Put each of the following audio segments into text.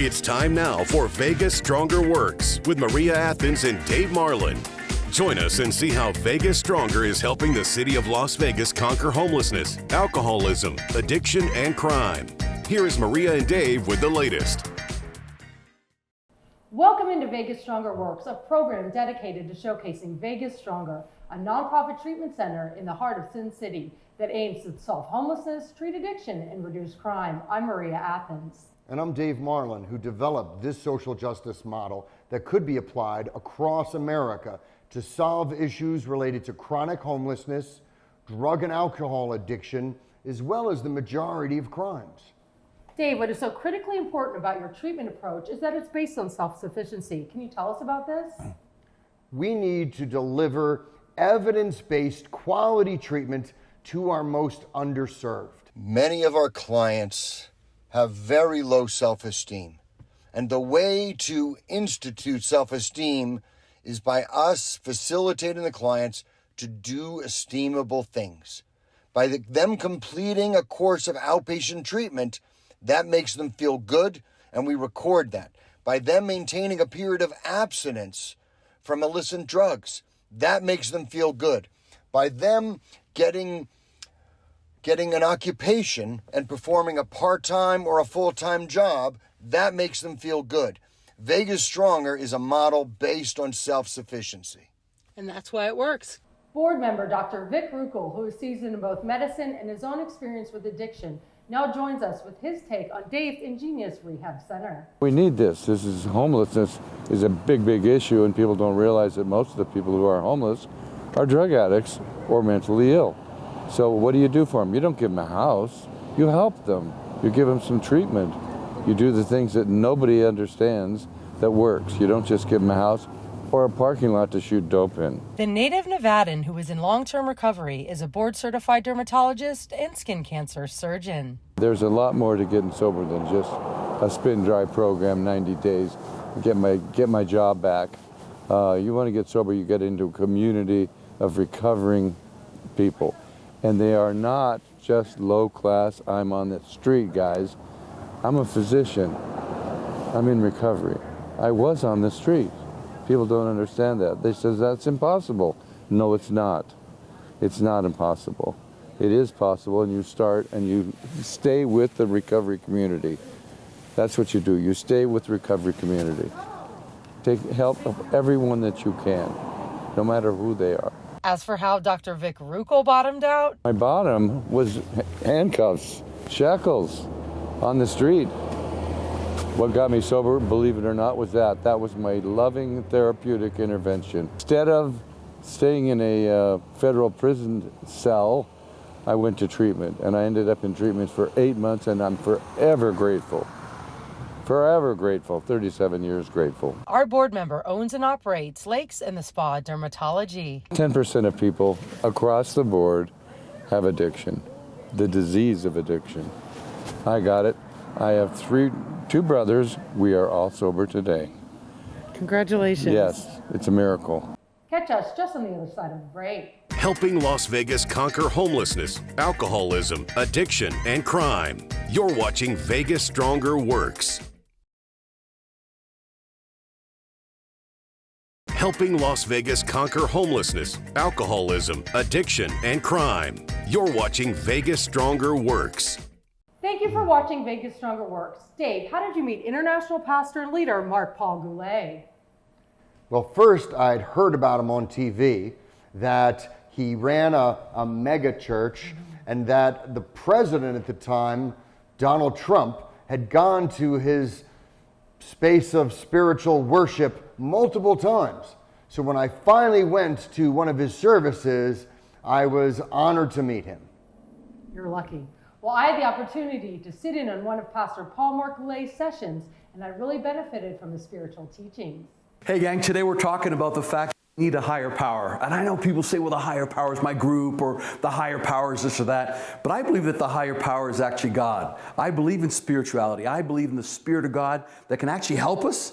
It's time now for Vegas Stronger Works with Maria Athens and Dave Marlon. Join us and see how Vegas Stronger is helping the city of Las Vegas conquer homelessness, alcoholism, addiction, and crime. Here is Maria and Dave with the latest. Welcome into Vegas Stronger Works, a program dedicated to showcasing Vegas Stronger, a nonprofit treatment center in the heart of Sin City that aims to solve homelessness, treat addiction, and reduce crime. I'm Maria Athens. And I'm Dave Marlon, who developed this social justice model that could be applied across America to solve issues related to chronic homelessness, drug and alcohol addiction, as well as the majority of crimes. Dave, what is so critically important about your treatment approach is that it's based on self-sufficiency. Can you tell us about this? We need to deliver evidence-based quality treatment to our most underserved. Many of our clients have very low self-esteem. And the way to institute self-esteem is by us facilitating the clients to do esteemable things. By them completing a course of outpatient treatment, that makes them feel good, and we record that. By them maintaining a period of abstinence from illicit drugs, that makes them feel good. By them getting an occupation and performing a part-time or a full-time job, that makes them feel good. Vegas Stronger is a model based on self-sufficiency. And that's why it works. Board member Dr. Vic Ruckel, who is seasoned in both medicine and his own experience with addiction, now joins us with his take on Dave's ingenious rehab center. We need this. Homelessness is a big, big issue, and people don't realize that most of the people who are homeless are drug addicts or mentally ill. So what do you do for them? You don't give them a house. You help them. You give them some treatment. You do the things that nobody understands that works. You don't just give them a house or a parking lot to shoot dope in. The native Nevadan who is in long-term recovery is a board-certified dermatologist and skin cancer surgeon. There's a lot more to getting sober than just a spin-dry program, 90 days, get my job back. You want to get sober, you get into a community of recovering people. And they are not just low-class, I'm on the street guys. I'm a physician. I'm in recovery. I was on the street. People don't understand that. They say that's impossible. No, it's not. It's not impossible. It is possible, and you start and you stay with the recovery community. That's what you do. You stay with the recovery community. Take help of everyone that you can, no matter who they are. As for how Dr. Vic Ruckel bottomed out, My bottom was handcuffs, shackles on the street. What got me sober, believe it or not, was that. That was my loving therapeutic intervention. Instead of staying in a federal prison cell, I went to treatment, and I ended up in treatment for 8 months, and I'm forever grateful. Forever grateful, 37 years grateful. our board member owns and operates Lakes and the Spa Dermatology. 10% of people across the board have addiction, the disease of addiction. I got it. I have two brothers. We are all sober today. Congratulations. Yes, it's a miracle. Catch us just on the other side of the break. Helping Las Vegas conquer homelessness, alcoholism, addiction, and crime. You're watching Vegas Stronger Works. Helping Las Vegas conquer homelessness, alcoholism, addiction, and crime. You're watching Vegas Stronger Works. Thank you for watching Vegas Stronger Works. Dave, how did you meet international pastor and leader Mark Paul Goulet? Well, first I'd heard about him on TV, that he ran a mega church, and that the president at the time, Donald Trump, had gone to his space of spiritual worship multiple times. So when I finally went to one of his services, I was honored to meet him. You're lucky. Well, I had the opportunity to sit in on one of Pastor Paul Mark Goulet's sessions, and I really benefited from his spiritual teachings. Hey gang, today we're talking about the fact Need a higher power. And I know people say, well, the higher power is my group, or the higher power is this or that. But I believe that the higher power is actually God. I believe in spirituality. I believe in the Spirit of God that can actually help us.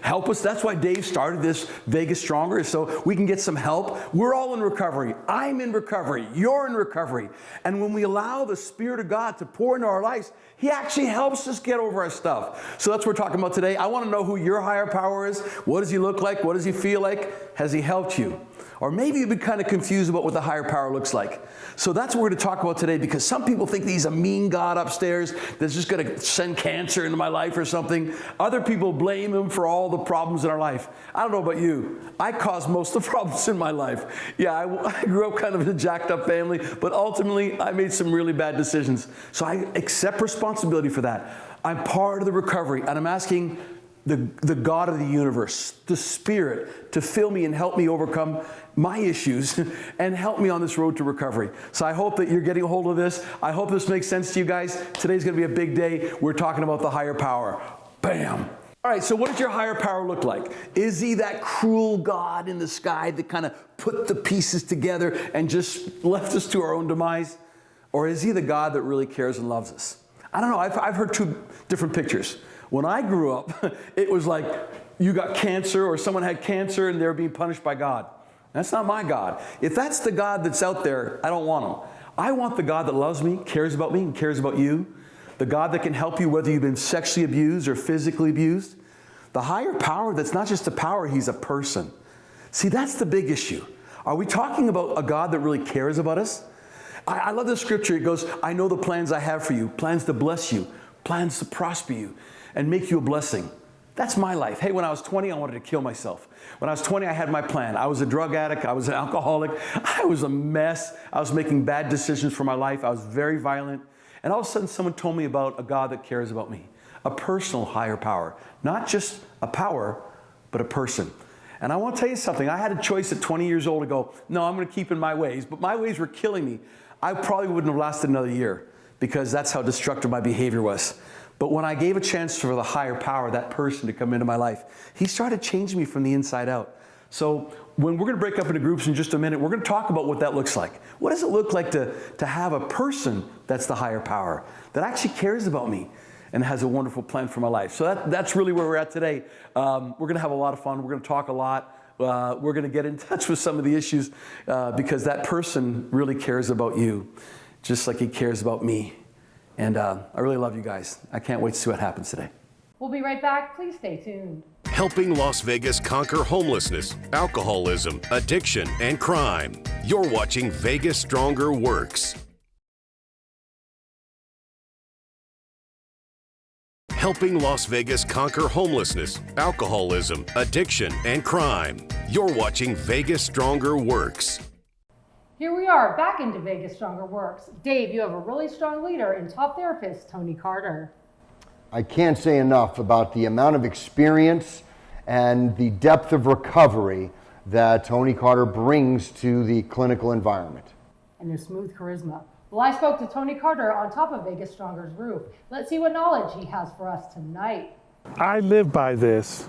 Help us. That's why Dave started this Vegas Stronger, so we can get some help. We're all in recovery. I'm in recovery. You're in recovery. And when we allow the Spirit of God to pour into our lives, He actually helps us get over our stuff. So that's what we're talking about today. I want to know who your higher power is. What does He look like? What does He feel like? Has He helped you? Or maybe you've been kind of confused about what the higher power looks like. So that's what we're going to talk about today, because some people think that He's a mean God upstairs that's just going to send cancer into my life or something. Other people blame Him for all the problems in our life. I don't know about you. I caused most of the problems in my life. Yeah, I grew up kind of in a jacked up family, but ultimately I made some really bad decisions. So I accept responsibility for that. I'm part of the recovery, and I'm asking the God of the universe, the Spirit, to fill me and help me overcome my issues and help me on this road to recovery. So I hope that you're getting a hold of this. I hope this makes sense to you guys. Today's going to be a big day. We're talking about the higher power. Bam. All right, so what does your higher power look like? Is He that cruel God in the sky that kind of put the pieces together and just left us to our own demise? Or is He the God that really cares and loves us? I don't know. I've heard two different pictures. When I grew up, it was like you got cancer, or someone had cancer and they were being punished by God. That's not my God. If that's the God that's out there, I don't want Him. I want the God that loves me, cares about me, and cares about you. The God that can help you whether you've been sexually abused or physically abused. The higher power that's not just a power, He's a person. See, that's the big issue. Are we talking about a God that really cares about us? I love the scripture. It goes, I know the plans I have for you, plans to bless you, plans to prosper you, and make you a blessing. That's my life. Hey, when I was 20, I wanted to kill myself. When I was 20, I had my plan. I was a drug addict. I was an alcoholic. I was a mess. I was making bad decisions for my life. I was very violent. And all of a sudden, someone told me about a God that cares about me, a personal higher power, not just a power, but a person. And I want to tell you something. I had a choice at 20 years old to go, no, I'm going to keep in my ways, but my ways were killing me. I probably wouldn't have lasted another year, because that's how destructive my behavior was. But when I gave a chance for the higher power, that person, to come into my life, He started changing me from the inside out. So when we're going to break up into groups in just a minute, we're going to talk about what that looks like. What does it look like to have a person that's the higher power, that actually cares about me and has a wonderful plan for my life? So that's really where we're at today. We're going to have a lot of fun. We're going to talk a lot. We're going to get in touch with some of the issues because that person really cares about you, just like He cares about me. And I really love you guys. I can't wait to see what happens today. We'll be right back. Please stay tuned. Helping Las Vegas conquer homelessness, alcoholism, addiction, and crime. You're watching Vegas Stronger Works. Helping Las Vegas conquer homelessness, alcoholism, addiction, and crime. You're watching Vegas Stronger Works. Here we are, back into Vegas Stronger Works. Dave, you have a really strong leader in top therapist Tony Carter. I can't say enough about the amount of experience and the depth of recovery that Tony Carter brings to the clinical environment. And their smooth charisma. Well, I spoke to Tony Carter on top of Vegas Stronger's roof. Let's see what knowledge he has for us tonight. I live by this.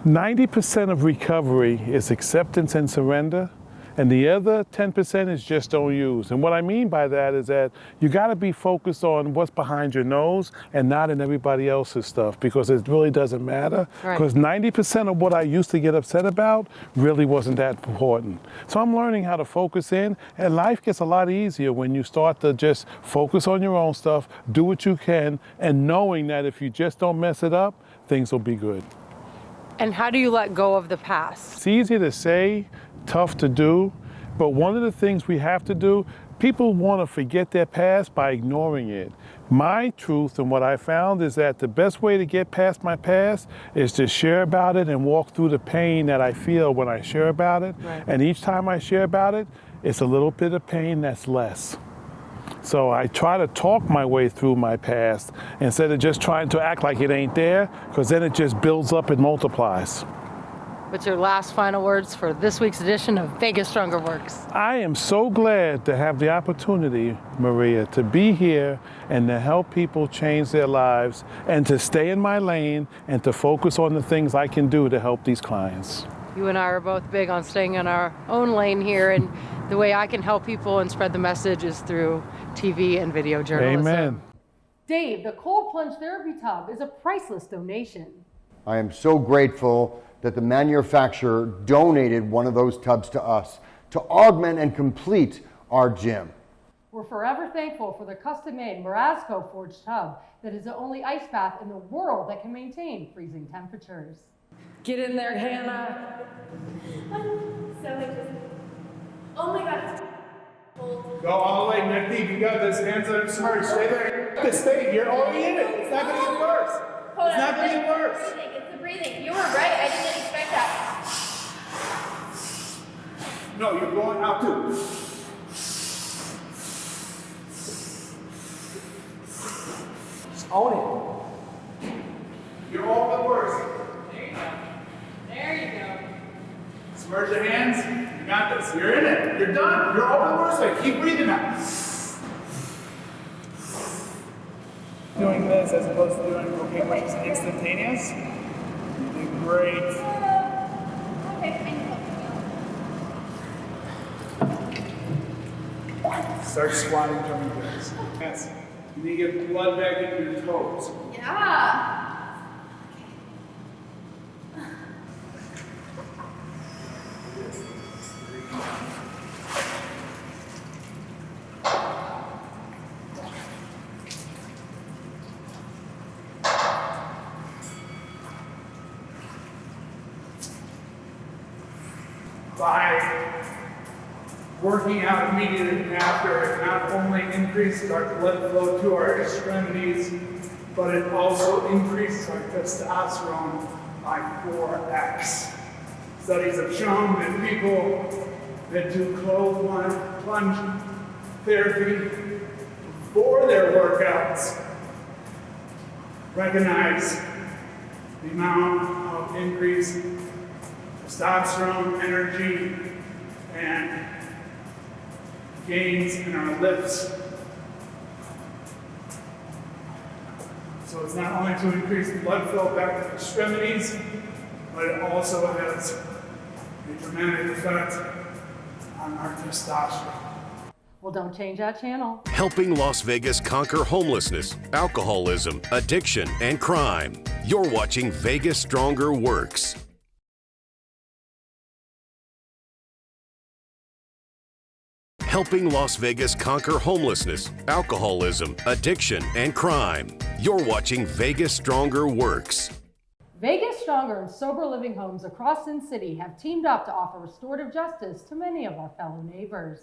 90% of recovery is acceptance and surrender. And the other 10% is just don't use. And what I mean by that is that you got to be focused on what's behind your nose and not in everybody else's stuff, because it really doesn't matter. Because 90% of what I used to get upset about really wasn't that important. So I'm learning how to focus in, and life gets a lot easier when you start to just focus on your own stuff, do what you can, and knowing that if you just don't mess it up, things will be good. And how do you let go of the past? It's easy to say, tough to do, but one of the things we have to do, people want to forget their past by ignoring it. My truth and what I found is that the best way to get past my past is to share about it and walk through the pain that I feel when I share about it. Right. And each time I share about it, it's a little bit of pain that's less. So I try to talk my way through my past instead of just trying to act like it ain't there, because then it just builds up and multiplies. What's your last final words for this week's edition of Vegas Stronger Works? I am so glad to have the opportunity, Maria, to be here and to help people change their lives and to stay in my lane and to focus on the things I can do to help these clients. You and I are both big on staying in our own lane here, and the way I can help people and spread the message is through TV and video journalism. Amen. Dave, the cold plunge therapy tub is a priceless donation. I am so grateful that the manufacturer donated one of those tubs to us to augment and complete our gym. We're forever thankful for the custom-made Marasco forged tub that is the only ice bath in the world that can maintain freezing temperatures. Get in there, Hannah. So interesting. Oh my God, it's cold. Go all the way, Nick Deep. You got this. Hands on submerged. Stay there. Just stay. You're already in it. It's not going to get worse. Hold It's on, not going to get worse. It's the breathing. You were right. I didn't expect that. No, you're going out too. Just own it. You're all the worse. There you go. There you go. Submerge your hands. You got this. You're in it. You're done. You're over the worst way. Keep breathing now. Doing this as opposed to doing cocaine, which is instantaneous. You did great. Okay, I know. Start squatting, jumping jacks. Yes. You need to get blood back into your toes. Yeah. By working out immediately after, it not only increases our blood flow to our extremities, but it also increases our testosterone by 4x. Studies have shown that people that do cold plunge therapy before their workouts recognize the amount of increase testosterone, energy, and gains in our lifts. So it's not only to increase the blood flow back to the extremities, but it also has a dramatic effect on our testosterone. Well, don't change that channel. Helping Las Vegas conquer homelessness, alcoholism, addiction, and crime. You're watching Vegas Stronger Works. Helping Las Vegas conquer homelessness, alcoholism, addiction, and crime. You're watching Vegas Stronger Works. Vegas Stronger and sober living homes across Sin City have teamed up to offer restorative justice to many of our fellow neighbors.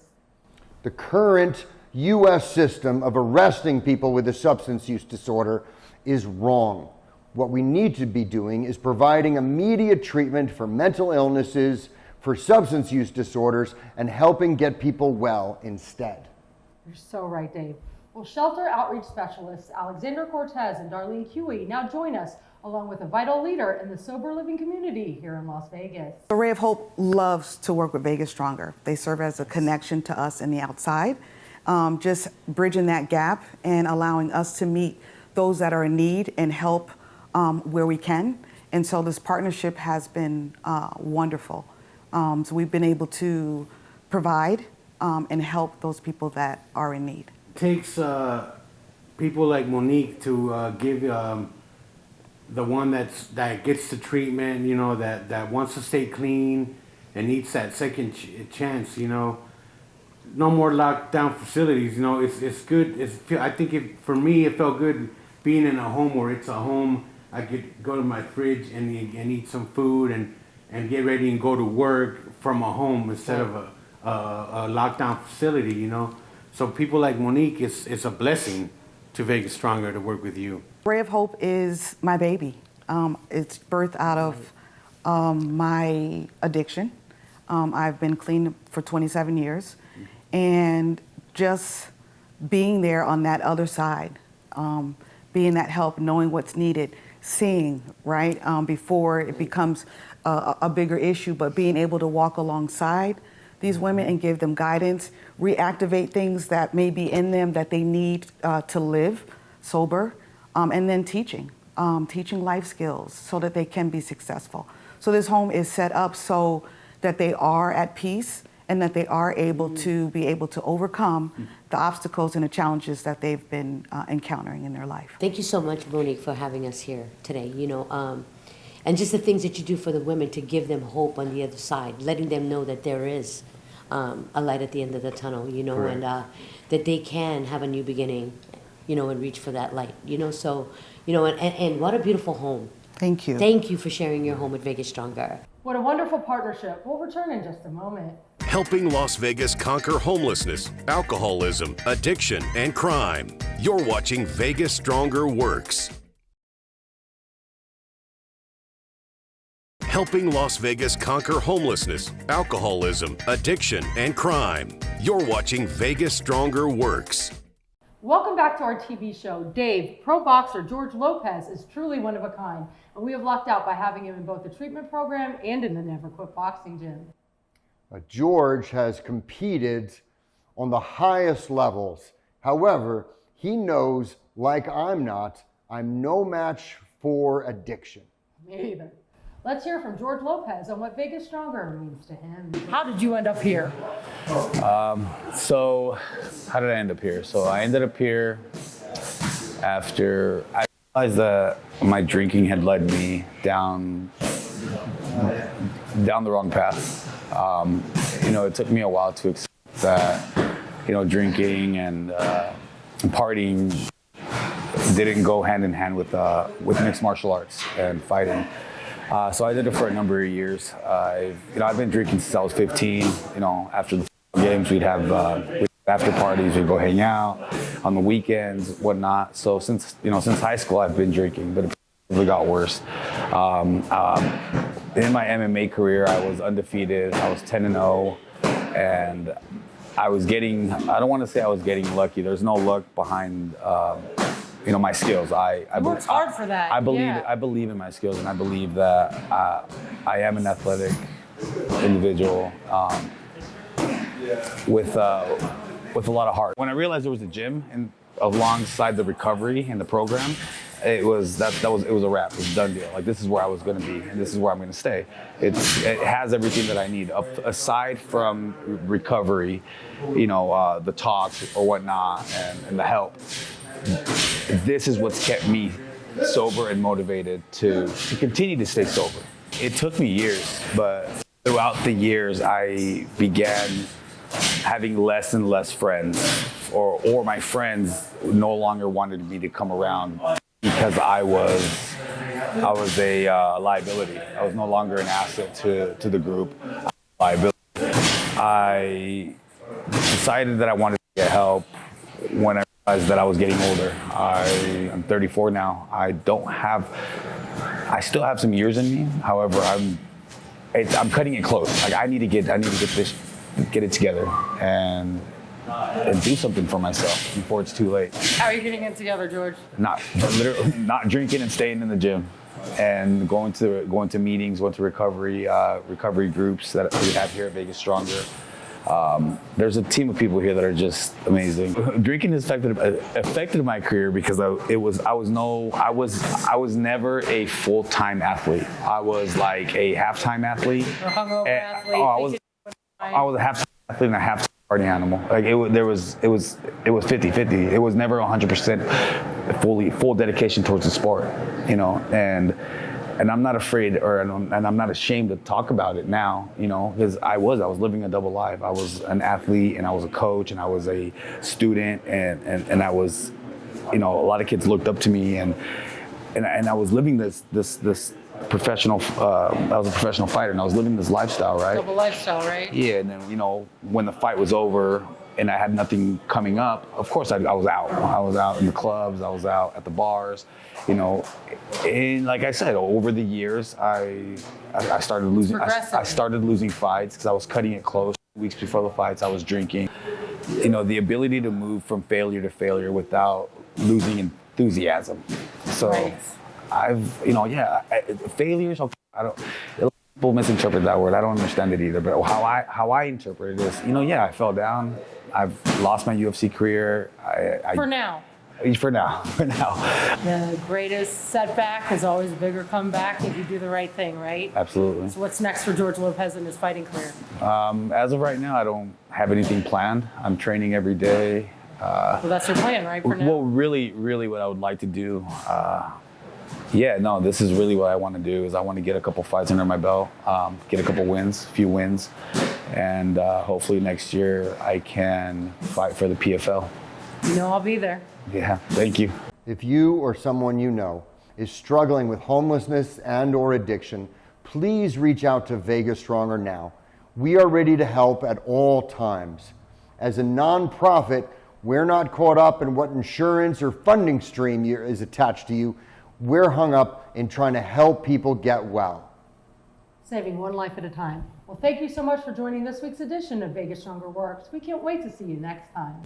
The current U.S. system of arresting people with a substance use disorder is wrong. What we need to be doing is providing immediate treatment for mental illnesses, for substance use disorders, and helping get people well instead. You're so right, Dave. Well, shelter outreach specialists Alexander Cortez and Darlene Huey now join us, along with a vital leader in the sober living community here in Las Vegas. The Ray of Hope loves to work with Vegas Stronger. They serve as a connection to us in the outside, just bridging that gap and allowing us to meet those that are in need and help where we can. And so this partnership has been wonderful. So we've been able to provide and help those people that are in need. It takes people like Monique to give the one that gets the treatment, you know, that wants to stay clean and needs that second chance, you know. No more lockdown facilities, you know. It's good. I think for me, it felt good being in a home where it's a home. I could go to my fridge and eat some food and get ready and go to work from a home instead of a lockdown facility, you know. So people like Monique, it's a blessing to Vegas Stronger to work with you. Ray of Hope is my baby. It's birthed out of my addiction. I've been clean for 27 years. And just being there on that other side, being that help, knowing what's needed, seeing, right, before it becomes a bigger issue, but being able to walk alongside these women and give them guidance, reactivate things that may be in them that they need to live sober, and then teaching teaching life skills so that they can be successful. So this home is set up so that they are at peace and that they are able to overcome the obstacles and the challenges that they've been encountering in their life. Thank you so much, Monique, for having us here today. And just the things that you do for the women to give them hope on the other side, letting them know that there is a light at the end of the tunnel, and that they can have a new beginning, and reach for that light, So, and what a beautiful home. Thank you. Thank you for sharing your home with Vegas Stronger. What a wonderful partnership. We'll return in just a moment. Helping Las Vegas conquer homelessness, alcoholism, addiction, and crime. You're watching Vegas Stronger Works. Helping Las Vegas conquer homelessness, alcoholism, addiction, and crime. You're watching Vegas Stronger Works. Welcome back to our TV show. Dave, pro boxer George Lopez, is truly one of a kind, and we have lucked out by having him in both the treatment program and in the Never Quit boxing gym. George has competed on the highest levels. However, he knows, like I'm no match for addiction. Me either. Let's hear from George Lopez on what Vegas Stronger means to him. How did you end up here? So how did I end up here? So I ended up here after I realized that my drinking had led me down the wrong path. It took me a while to accept that, drinking and partying didn't go hand in hand with mixed martial arts and fighting. So I did it for a number of years. I've been drinking since I was 15. After the games, we'd have after parties, we'd go hang out on the weekends, whatnot. So since high school, I've been drinking, but it really got worse. In my MMA career, I was undefeated. I was 10-0, and I don't want to say I was getting lucky. There's no luck behind my skills. I worked hard for that. I believe in my skills, and I believe that I am an athletic individual with a lot of heart. When I realized there was a gym alongside the recovery and the program, it was a wrap. It was a done deal. Like, this is where I was going to be, and this is where I'm going to stay. It has everything that I need, aside from recovery, the talks or whatnot, and the help. This is what's kept me sober and motivated to continue to stay sober. It took me years, but throughout the years, I began having less and less friends, or my friends no longer wanted me to come around because I was a liability. I was no longer an asset to the group. Liability. I decided that I wanted to get help when I realized that I was getting older. I'm 34 now. I still have some years in me. However, I'm cutting it close. Like, I need to get it together and do something for myself before it's too late. How are you getting it together, George? Not drinking and staying in the gym, and going to meetings, going to recovery groups that we have here at Vegas Stronger. There's a team of people here that are just amazing. Drinking has affected my career because I was never a full-time athlete. I was like a half-time athlete. Or hungover athlete. I was a half-time athlete and a half-time party animal. Like, it was 50-50. It was never 100% full dedication towards the sport, and I'm not afraid, and I'm not ashamed to talk about it now, because I was living a double life. I was an athlete, and I was a coach, and I was a student, and I was, a lot of kids looked up to me, and I was living this professional. I was a professional fighter, and I was living this lifestyle, right? Double lifestyle, right? Yeah, and then when the fight was over, and I had nothing coming up, of course I was out. I was out in the clubs, I was out at the bars, and like I said, over the years, I started losing. I started losing fights because I was cutting it close. Weeks before the fights, I was drinking. The ability to move from failure to failure without losing enthusiasm. So right. Failures. People misinterpret that word. I don't understand it either. But how I interpret it is, I fell down. I've lost my UFC career. For now. For now. The greatest setback is always a bigger comeback if you do the right thing, right? Absolutely. So what's next for George Lopez in his fighting career? As of right now, I don't have anything planned. I'm training every day. Well, that's your plan, right, for now? Well, really what I would like to do, this is really what I want to do, is I want to get a couple fights under my belt, get a few wins, and hopefully next year I can fight for the PFL. You know I'll be there. Yeah, thank you. If you or someone you know is struggling with homelessness and or addiction, please reach out to Vegas Stronger now. We are ready to help at all times. As a nonprofit, we're not caught up in what insurance or funding stream is attached to you. We're hung up in trying to help people get well. Saving one life at a time. Well, thank you so much for joining this week's edition of Vegas Stronger Works. We can't wait to see you next time.